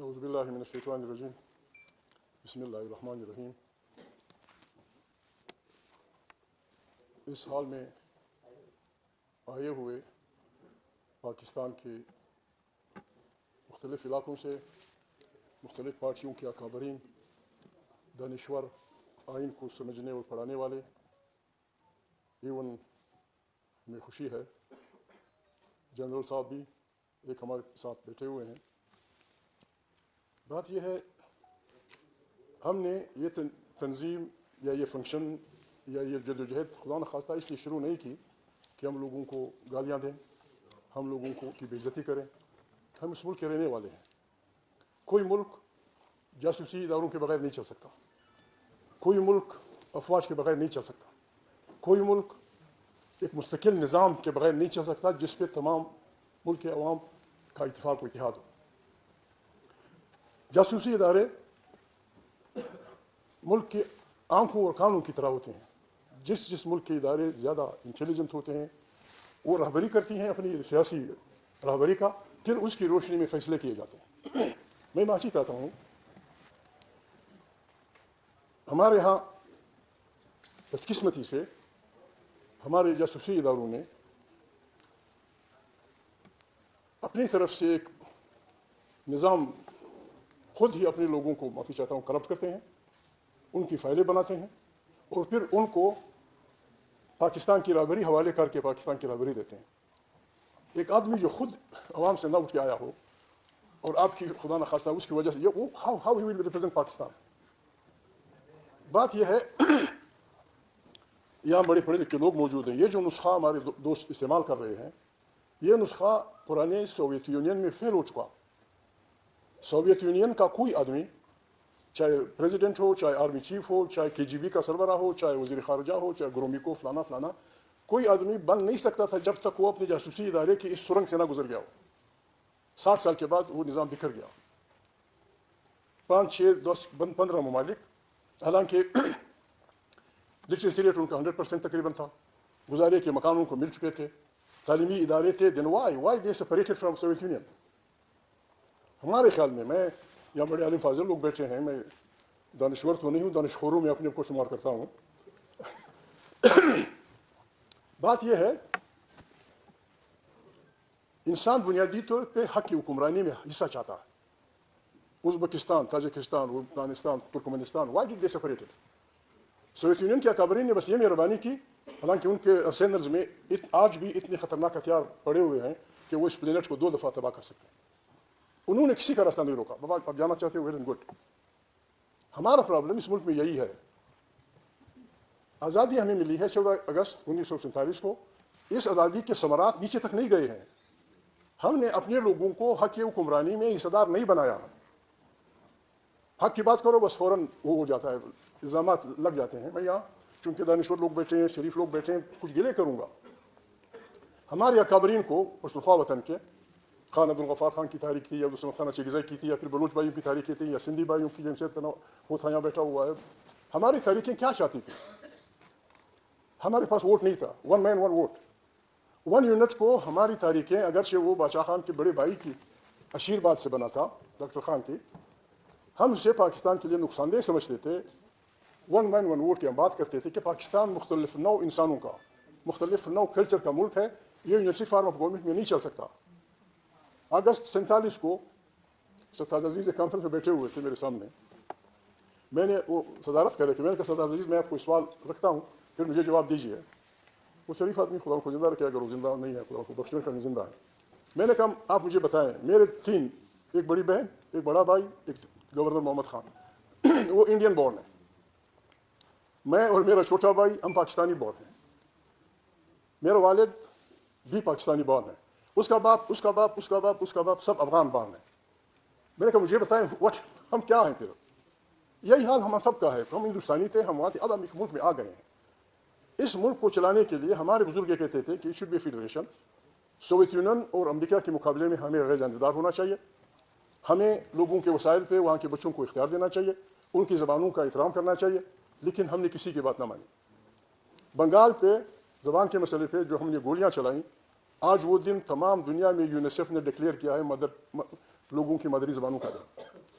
اعوذ باللہ من الشیطان الرجیم بسم اللہ الرحمن الرحیم۔ اس حال میں آئے ہوئے پاکستان کے مختلف علاقوں سے مختلف پارٹیوں کے اکابرین، دانشور، آئین کو سمجھنے اور پڑھانے والے، ایون میں خوشی ہے جنرل صاحب بھی ایک ہمارے ساتھ بیٹھے ہوئے ہیں۔ بات یہ ہے، ہم نے یہ تنظیم یا یہ فنکشن یا یہ جدوجہد خدا نخواستہ اس لیے شروع نہیں کی کہ ہم لوگوں کو گالیاں دیں، ہم لوگوں کو کی بے عزتی کریں۔ ہم اس ملک کے رہنے والے ہیں۔ کوئی ملک جاسوسی اداروں کے بغیر نہیں چل سکتا، کوئی ملک افواج کے بغیر نہیں چل سکتا، کوئی ملک ایک مستقل نظام کے بغیر نہیں چل سکتا جس پہ تمام ملک کے عوام کا اتفاق و اتحاد ہو۔ جاسوسی ادارے ملک کے آنکھوں اور کانوں کی طرح ہوتے ہیں۔ جس ملک کے ادارے زیادہ انٹیلیجنٹ ہوتے ہیں وہ رہبری کرتی ہیں اپنی سیاسی رہبری کا، پھر اس کی روشنی میں فیصلے کیے جاتے ہیں۔ میں معافی چاہتا ہوں، ہمارے ہاں بدقسمتی سے ہمارے جاسوسی اداروں نے اپنی طرف سے ایک نظام خود ہی اپنے لوگوں کو، معافی چاہتا ہوں، کرپٹ کرتے ہیں، ان کی فائلیں بناتے ہیں اور پھر ان کو پاکستان کی رہبری حوالے کر کے پاکستان کی رہبری دیتے ہیں۔ ایک آدمی جو خود عوام سے نہ اٹھ کے آیا ہو اور آپ کی خدا نخواستہ اس کی وجہ سے how he will represent Pakistan. بات یہ ہے، یہاں بڑے پڑھے لکھے لوگ موجود ہیں۔ یہ جو نسخہ ہمارے دوست استعمال کر رہے ہیں، یہ نسخہ پرانے سوویت یونین میں فیل ہو چکا۔ سوویت یونین کا کوئی آدمی، چاہے پریزیڈنٹ ہو، چاہے آرمی چیف ہو، چاہے KGB کا سربراہ ہو، چاہے وزیر خارجہ ہو، چاہے گرومیکو فلانا، کوئی آدمی بن نہیں سکتا تھا جب تک وہ اپنے جاسوسی ادارے کی اس سرنگ سے نہ گزر گیا ہو۔ 60 سال کے بعد وہ نظام بکھر گیا۔ 5، 6، 10، 15 ممالک، حالانکہ لٹریسی ریٹ ان کا 100% تقریباً تھا، گزارے کے مکانوں کو مل چکے تھے، تعلیمی ادارے تھے، then why they separated from Soviet Union. ہمارے خیال میں یہاں بڑے عالم فاضل لوگ بیٹھے ہیں، میں دانشور تو نہیں ہوں، دانشخوروں میں اپنے کو شمار کرتا ہوں۔ بات یہ ہے، انسان بنیادی طور پہ حق کی حکمرانی میں حصہ چاہتا ہے۔ Uzbekistan, Tajikistan, Afghanistan, ترکمنستان، why did they separated? Soviet union کے اکابرین نے بس یہ مہربانی کی، حالانکہ ان کے ارسینلز میں آج بھی اتنے خطرناک ہتھیار پڑے ہوئے ہیں کہ وہ اس پلینٹ کو 2 دفعہ تباہ کر سکتے ہیں۔ انہوں نے کسی کا راستہ نہیں روکا۔ بابا آپ جانا چاہتے ہو، ویل اینڈ گڈ۔ ہمارا پرابلم اس ملک میں یہی ہے۔ آزادی ہمیں ملی ہے 14 اگست 1947 کو۔ اس آزادی کے ثمرات نیچے تک نہیں گئے ہیں۔ ہم نے اپنے لوگوں کو حق کی حکمرانی میں حصہ دار نہیں بنایا۔ حق کی بات کرو بس فوراً وہ ہو جاتا ہے، الزامات لگ جاتے ہیں۔ میں یہاں چونکہ دانشور لوگ بیٹھے ہیں، شریف لوگ بیٹھے ہیں، کچھ گلے کروں گا۔ ہمارے اکابرین کو پشتونخوا وطن کے، خان عبدالغفار خان کی تحریک تھی، یا عبدالصمد خان اچھیگزئی کی تھی، یا پھر بلوچ بھائیوں کی تحریکیں تھیں، یا سندھی بھائیوں کی، جن سے وہ تھا یہاں بیٹھا ہوا ہے۔ ہماری تحریکیں کیا چاہتی تھیں؟ ہمارے پاس ووٹ نہیں تھا، 1 مین 1 ووٹ، 1 یونٹ کو ہماری تحریکیں، اگرچہ وہ بادشاہ خان کے بڑے بھائی کی عشیرباد سے بنا تھا، ڈاکٹر خان کی، ہم اسے پاکستان کے لیے نقصان دہ سمجھتے تھے۔ 1 مین 1 ووٹ کی ہم بات کرتے تھے کہ پاکستان مختلف نوع انسانوں کا، مختلف نوع کلچر کا ملک ہے، یہ یونیورسٹی فارم آف گورنمنٹ میں نہیں چل سکتا۔ اگست 47 کو سرتاج عزیز ایک کانفرنس میں بیٹھے ہوئے تھے میرے سامنے۔ میں نے وہ صدارت کر رہے تھے، میں نے کہا سرتاج عزیز میں آپ کو سوال رکھتا ہوں، پھر مجھے جواب دیجیے۔ وہ شریف آدمی، خدا کو زندہ رکھے، اگر وہ زندہ نہیں ہے خدا کو بخشنے کا زندہ ہے۔ میں نے کہا آپ مجھے بتائیں، میرے 3، ایک بڑی بہن، ایک بڑا بھائی، ایک گورنر محمد خان، وہ انڈین بورن ہے۔ میں اور میرا چھوٹا بھائی ہم پاکستانی بورن ہیں۔ میرا والد بھی پاکستانی بورن ہے، اس کا باپ، اس کا باپ، اس کا باپ، اس کا باپ، سب افغان بورن ہیں۔ میں نے کہا مجھے بتائیں ہم کیا ہیں پھر؟ یہی حال ہم سب کا ہے، ہم ہندوستانی تھے، ہم وہاں تھے، اب ہم ایک ملک میں آ گئے ہیں۔ اس ملک کو چلانے کے لیے ہمارے بزرگ یہ کہتے تھے کہ it should be federation. Soviet Union اور امریکہ کے مقابلے میں ہمیں غیر جانبدار ہونا چاہیے، ہمیں لوگوں کے وسائل پہ وہاں کے بچوں کو اختیار دینا چاہیے، ان کی زبانوں کا احترام کرنا چاہیے، لیکن ہم نے کسی کی بات نہ مانی۔ بنگال پہ زبان کے مسئلے پہ جو ہم نے گولیاں چلائیں، آج وہ دن تمام دنیا میں یونیسیف نے ڈکلیئر کیا ہے لوگوں کی مادری زبانوں کا دن۔